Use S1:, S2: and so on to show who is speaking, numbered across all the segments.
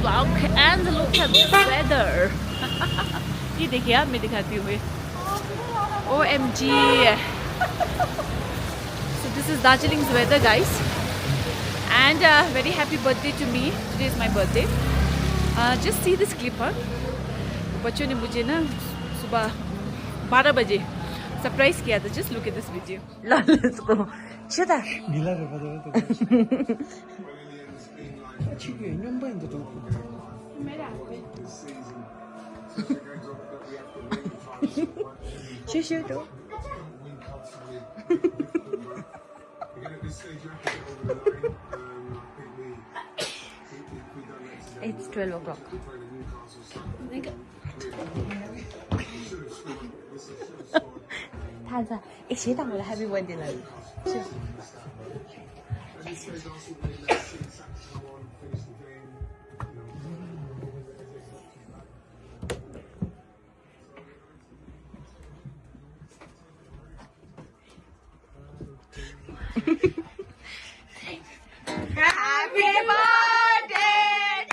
S1: vlog and look at this weather. ये देखिए आप, मैं दिखाती हूँ. OMG. So this is Darjeeling's weather, guys. And very happy birthday to me. Today is my birthday. Just see this clip. बच्चों ने मुझे ना सुबह 12 बजे सरप्राइज किया था. Just look at this video. Let's go. Shut up. It's 12 o'clock. Thanks. It's here. I'm happy birthday, love. Happy birthday to you.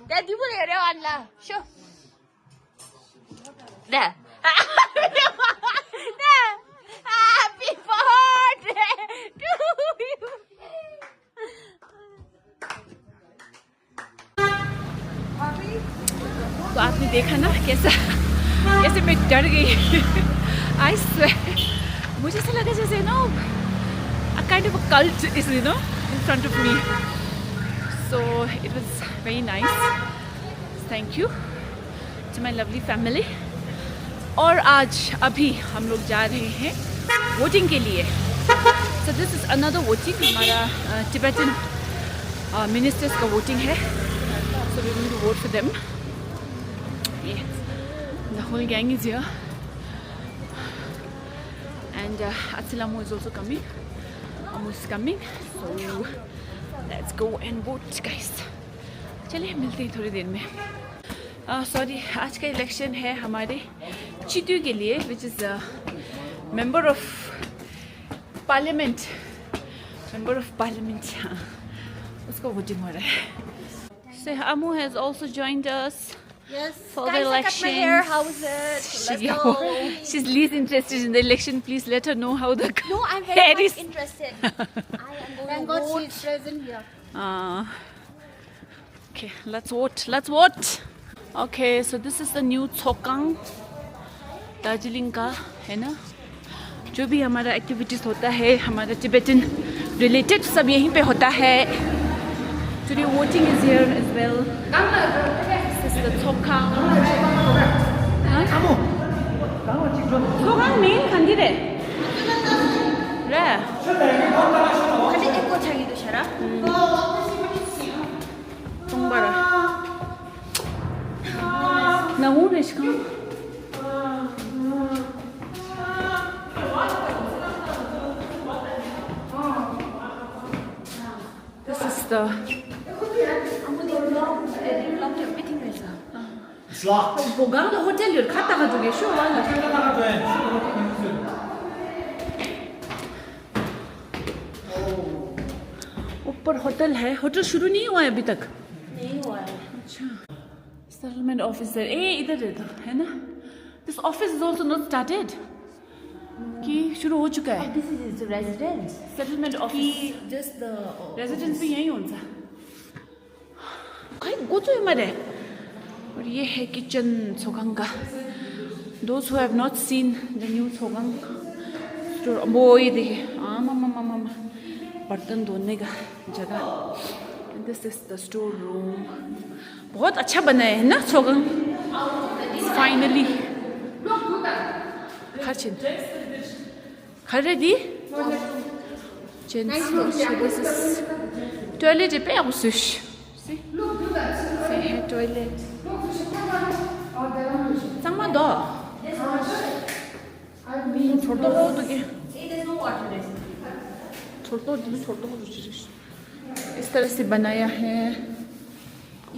S1: Daddy pun ada on lah. Show. Dah. Dah. Happy birthday to you. तो आपने देखा ना कैसे मैं डर गई. I swear. मुझे ऐसा लगा जैसे a kind of a cult is in front of me. So it was very nice. Thank you to my lovely family. और आज अभी हम लोग जा रहे हैं वोटिंग के लिए. So this is another voting. हमारा Tibetan ministers का voting है. So we're going to vote for them. Yeah. The whole gang is here. And Atsilamu is also coming. Amu is coming. So let's go and vote, guys. चलिए मिलते हैं थोड़ी देर में. Sorry, आज का election है हमारे चितू के लिए, which is a member of parliament. Member of parliament. उसको voting हो रहा है. So Amu has also joined us.
S2: Yes,
S1: for
S2: guys,
S1: the election.
S2: I cut my hair. How is it? Let's go.
S1: She's least interested in the election. Please let her know how the
S2: No, I'm very
S1: hair
S2: much
S1: is.
S2: interested. I am going
S3: Thank
S2: to
S3: God
S2: vote.
S3: she's present here.
S1: Okay, let's vote. Let's vote. Okay, so this is the new Tsokang. Darjeeling का है ना, जो भी हमारा activities होता है हमारा Tibetan related सब यहीं पे होता है. Today voting is here as well. This is the Tsokang. Tsokang main kandi래. 그래.
S2: Kami ko 자기도 살아?
S1: 정봐라. 나 오늘 시간. This is the.
S3: It's locked.
S1: 보강도 호텔을 갔다가 저기 쇼와가 ऊपर होटल है होटल शुरू नहीं हुआ है अभी तक
S2: नहीं हुआ है
S1: अच्छा सेटलमेंट ऑफिसर ए इधर है ना this office is also not started कि शुरू हो चुका है
S2: this is the residence
S1: settlement office
S2: just the
S1: residence भी यहीं हुन्छ खै गोचो मारे और ये है किचन सोगांग का those who have not seen the new Sogang store वो ये देखिए आमा बर्तन धोने का जगह this is the store room बहुत अच्छा बना है ना सोगांग फाइनली खर्चिन खरेदी Gents, this is toilet is big sush. See? See here toilet. Sama da. छोटो हो तो क्या?
S2: there's no water
S1: छोटो हो इस तरह से बनाया है.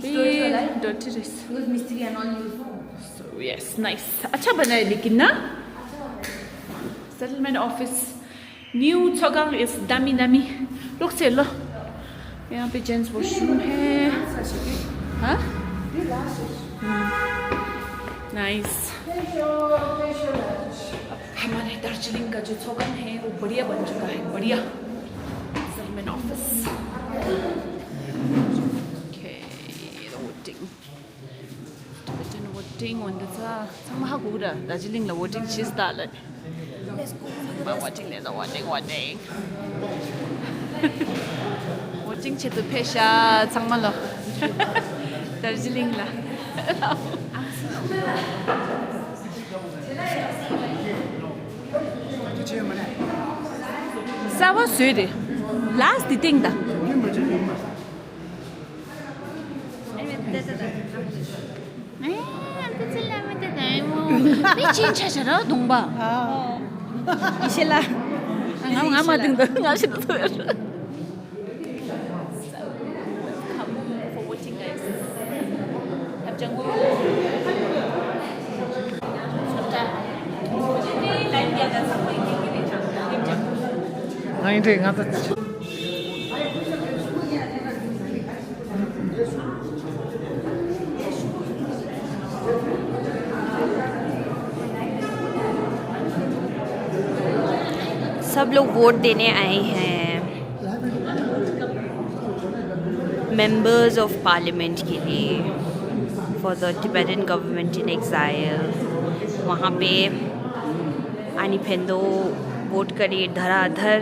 S1: Dirty rice.
S2: use mystery and all use
S1: So yes, nice. अच्छा बना है लेकिन ना? Settlement office. न्यू छोगांग इस दामी रुक से लो यहाँ पे जेंट्स वॉशरूम है हाँ नाइस हमारे दार्जिलिंग का जो छोगांग है वो बढ़िया बन चुका है बढ़िया settlement office okay voting 원대사 상마하고 그래 다질링라 워팅 치스달래 워팅 워팅 체도 페샤 정말로 다질링라 사와 스웨데 라스트 띵다 미친 찾아라 동바
S2: Ishela
S1: ngama 등등 ngashida soya for watching guys 합정구
S3: Nanti ngata.
S2: सब लोग वोट देने आए हैं मेंबर्स ऑफ पार्लियामेंट के लिए for the Tibetan government in exile वहाँ पे आनी फेंदो वोट करे धराधर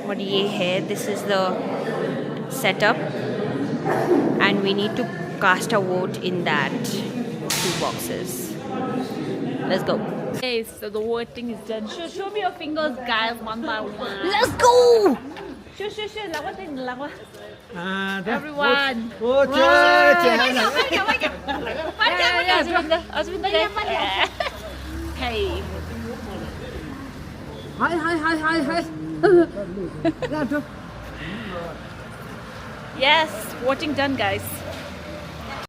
S2: और ये है this is the setup and we need to cast a vote in that 2 boxes. Let's go.
S1: Okay, so the voting is done. Show me your fingers, guys, one by one.
S2: Let's go!
S1: Show. Lawa thing, lawa.
S3: Ah,
S1: Everyone. Hey.
S3: Hi.
S1: Yes, voting done, guys.